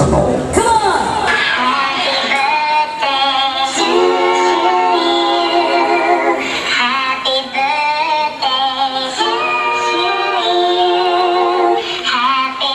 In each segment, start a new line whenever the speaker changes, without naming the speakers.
international.
Come on.
Happy birthday to you. Happy birthday to Rosie. Happy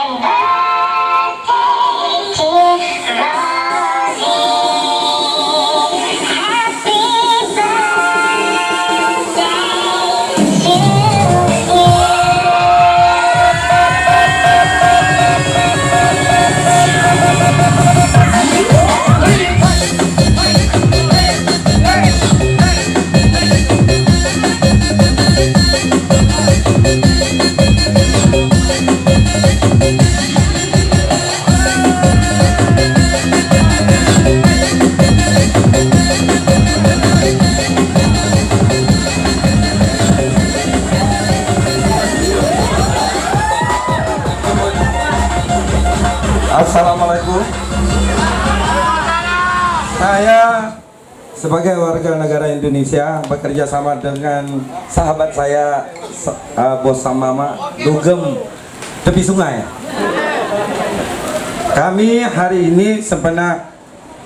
Assalamualaikum. Saya sebagai warga negara Indonesia bekerja sama dengan sahabat saya, Bos Samama, Dugem tepi sungai. Kami hari ini sempena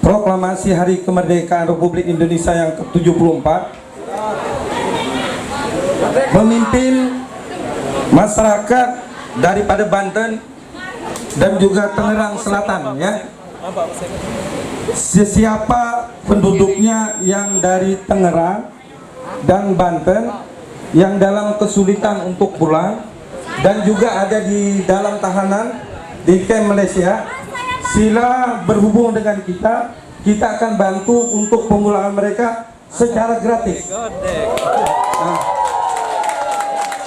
proklamasi Hari Kemerdekaan Republik Indonesia yang ke-74 memimpin masyarakat daripada Banten dan juga Tangerang Selatan, ya. Siapa penduduknya yang dari Tangerang dan Banten yang dalam kesulitan untuk pulang dan juga ada di dalam tahanan di kamp Malaysia, sila berhubung dengan kita. Kita akan bantu untuk pemulangan mereka secara gratis. Nah,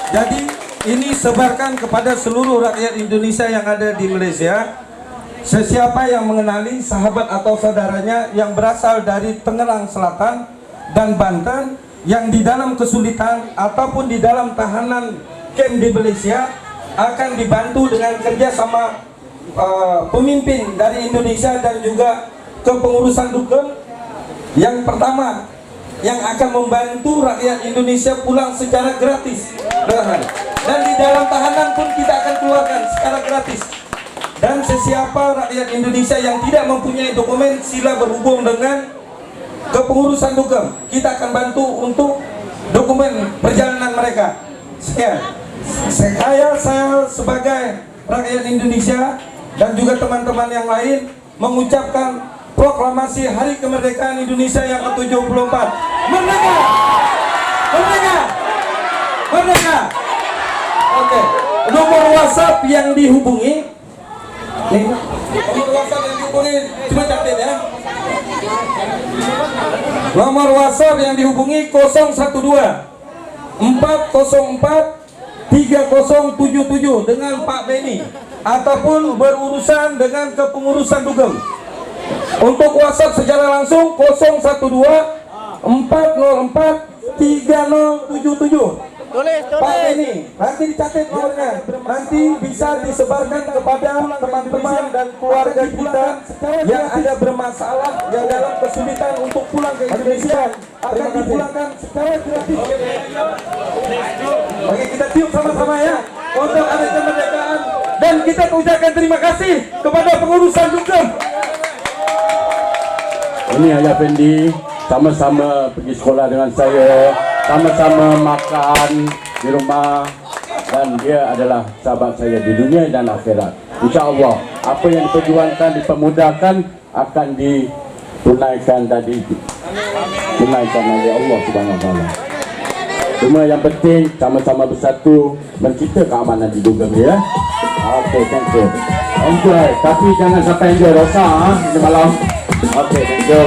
jadi ini sebarkan kepada seluruh rakyat Indonesia yang ada di Malaysia. Sesiapa yang mengenali sahabat atau saudaranya yang berasal dari Tangerang Selatan dan Banten yang di dalam kesulitan ataupun di dalam tahanan camp di Malaysia akan dibantu dengan kerjasama pemimpin dari Indonesia dan juga kepengurusan Dugem. Yang pertama yang akan membantu rakyat Indonesia pulang secara gratis, dan di dalam tahanan pun kita akan keluarkan secara gratis. Dan sesiapa rakyat Indonesia yang tidak mempunyai dokumen, sila berhubung dengan kepengurusan Dugem. Kita akan bantu untuk dokumen perjalanan mereka. Sekian. Saya sebagai rakyat Indonesia dan juga teman-teman yang lain mengucapkan proklamasi Hari Kemerdekaan Indonesia yang ke-74. Merdeka! Merdeka! Merdeka! Oke. Nomor WhatsApp yang dihubungi, nih, nomor WhatsApp yang dihubungi, cuma catat ya. Nomor WhatsApp yang dihubungi 012 404 3077 dengan Pak Beni ataupun berurusan dengan kepengurusan Dugem. Untuk WhatsApp secara langsung 012 404 3077. Pak ini nanti dicatat nomornya, nanti bisa disebarkan kepada teman-teman dan keluarga kita yang ada bermasalah, yang dalam kesulitan untuk pulang ke Indonesia, akan dipulangkan secara gratis. Oke, kita tiup sama-sama ya untuk hari kemerdekaan, dan kita ucapkan terima kasih kepada pengurusan Dugem.
Ini Ayah Fendi sama-sama pergi sekolah dengan saya, sama-sama makan di rumah, dan dia adalah sahabat saya di dunia dan akhirat. InsyaAllah apa yang diperjuangkan, dipermudahkan, akan ditunaikan tadi, tunaikan oleh Allah Subhanahu Wa Taala. Cuma yang penting sama-sama bersatu mencipta keamanan di Dugem ya. Oke, thank you. Enjoy, tapi jangan sampai enjoy dosa di malam. Oke, thank you.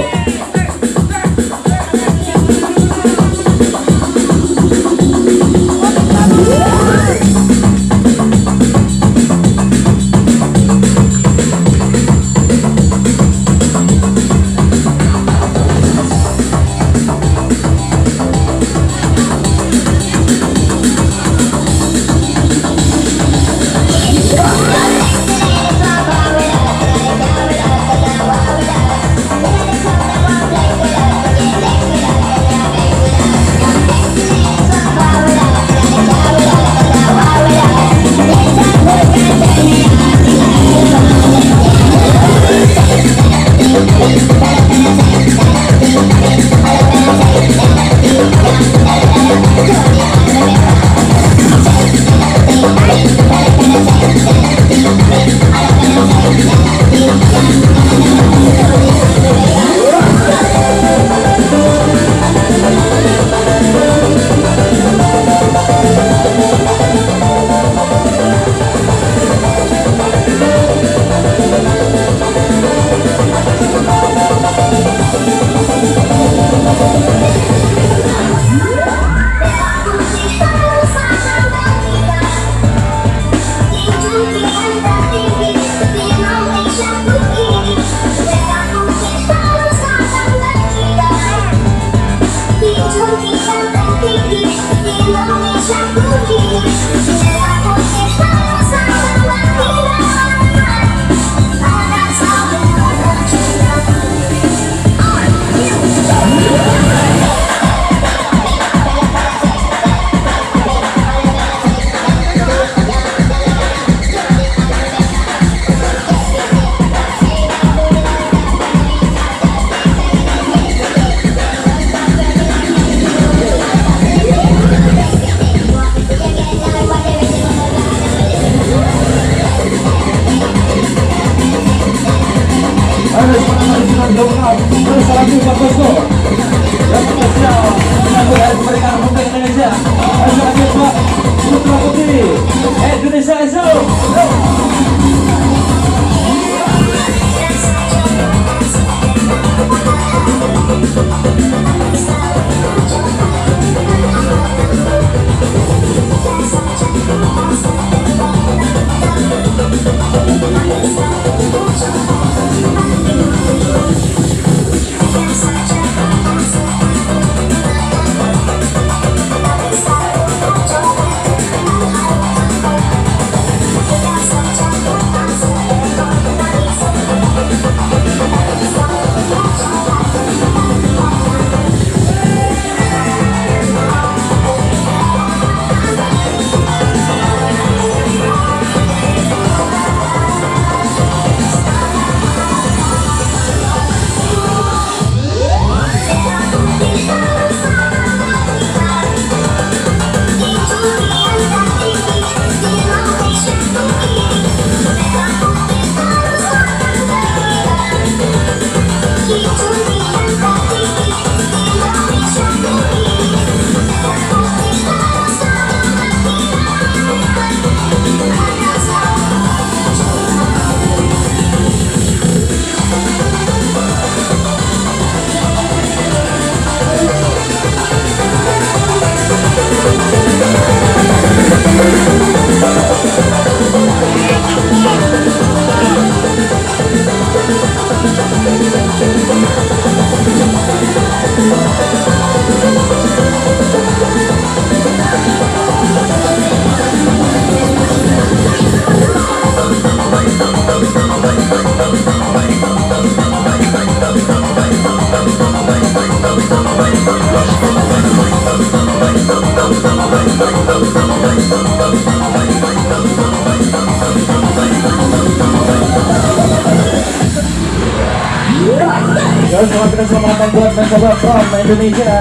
Ya, selamat keselamatan buat mencoba from Indonesia.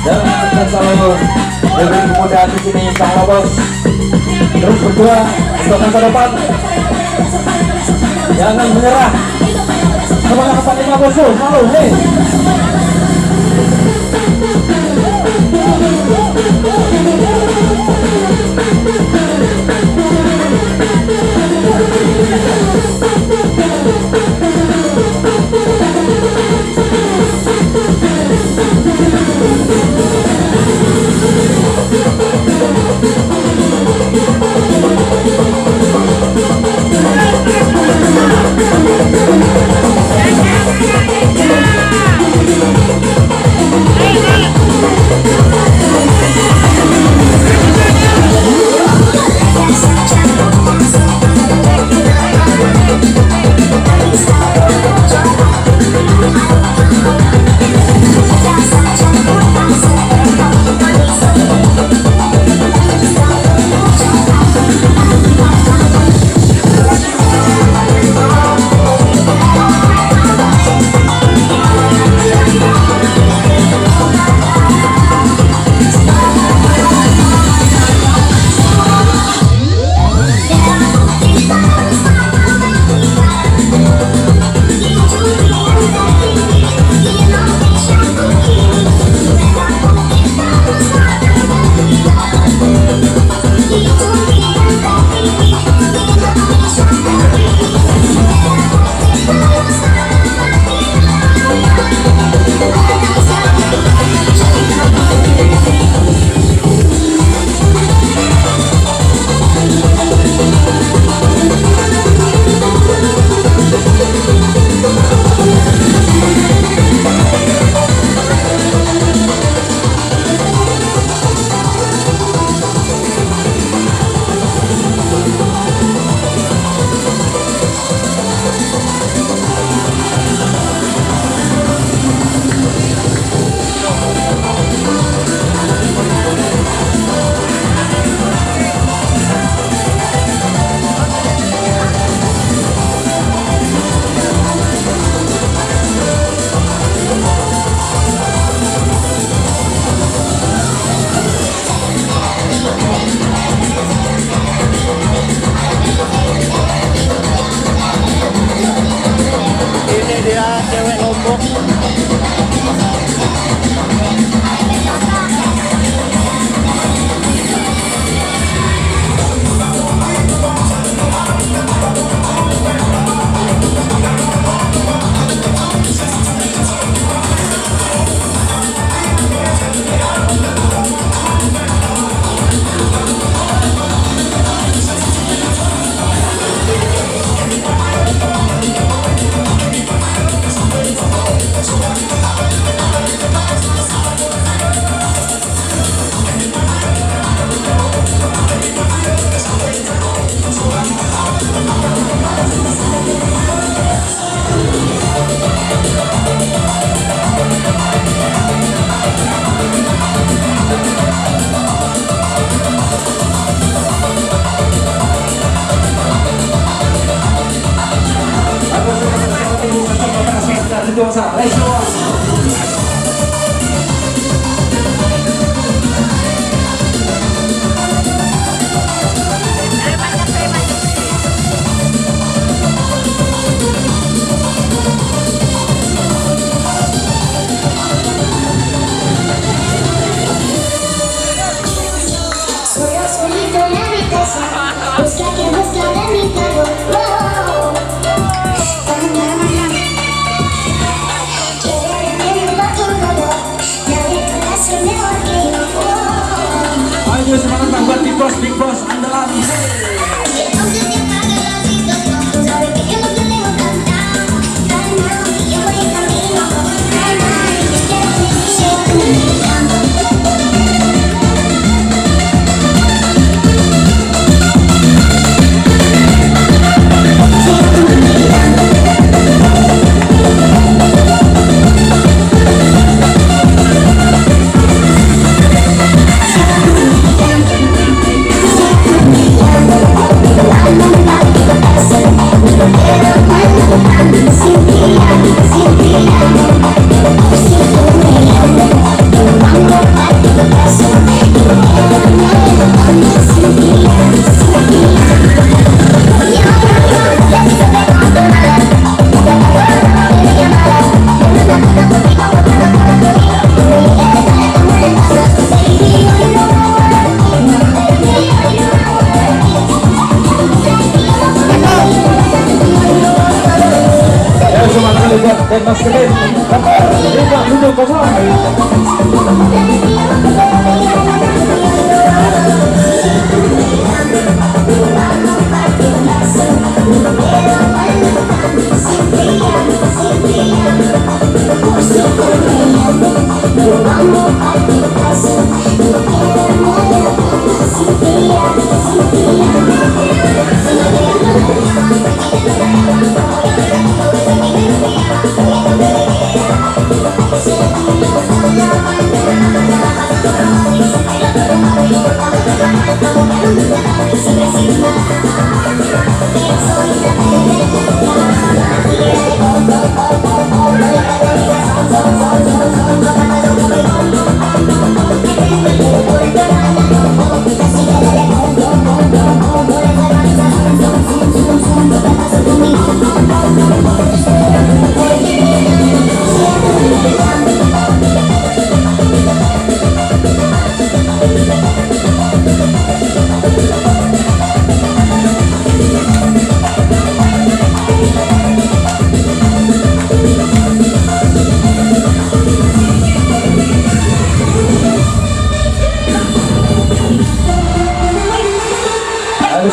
Dan kita selalu diberi kemudahan di sini sang Lobos. Terus berjuang untuk masa depan. Jangan menyerah. Semangat kepada Lima Bosku, selalu, hei.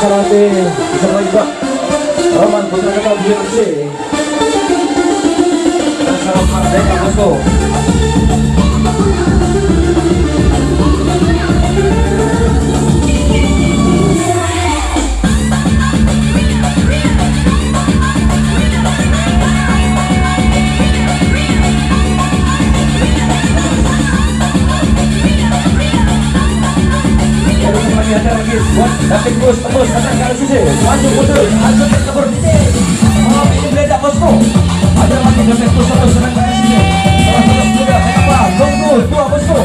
Sarati, bisa lagi Pak. Roman Putra Kata BRC. Salam Merdeka Bosco. Ada lagi buat David Bus tembus datang ke arah sisi maju mundur hancur terkebur titik ini beda Bosco ada lagi David Bus tembus datang ke arah sisi salah satu juga kenapa tunggu dua Bosco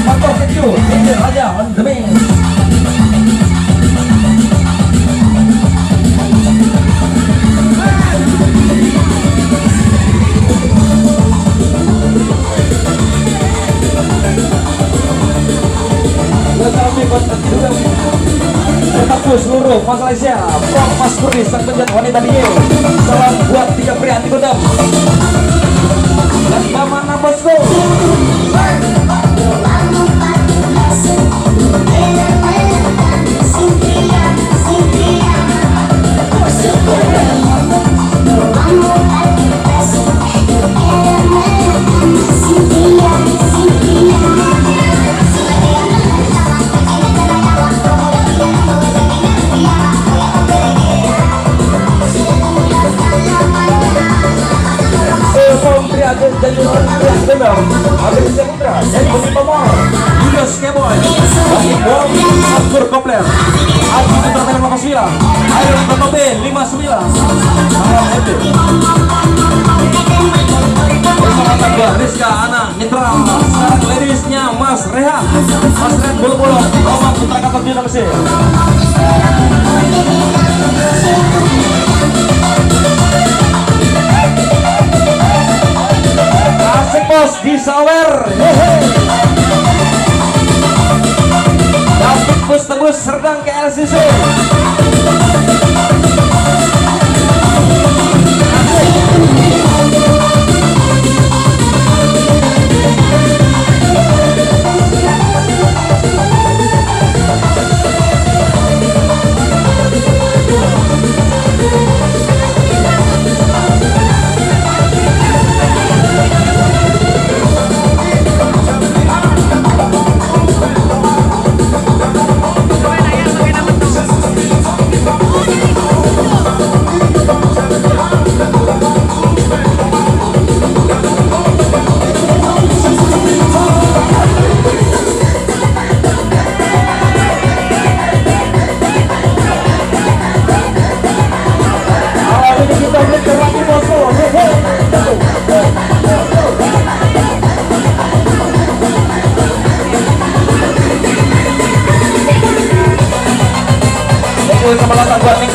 motor kecil ini Raja on the wing. Tetapus seluruh Malaysia, Prof Mas Kurni sang penjat wanita dingin. Salam buat 3 pria anti kodam. Dan Bamana Bosco. Jadi orang yang benar, ada di Semutra, jadi Bumi Pamor, juga Skeboy, Bagi Bom, Abdur Kopler, Aji Putra 59, Iron Kotobe 59, Salam Happy. Bersama tangga Rizka Anang, Mitra, sekarang ladiesnya Mas Rehan, Mas Ren Bolo-Bolo, Roman Putra Kata BRC. Asik bos di Sawer. David Bus tembus Serdang ke LCC. Sama latang buat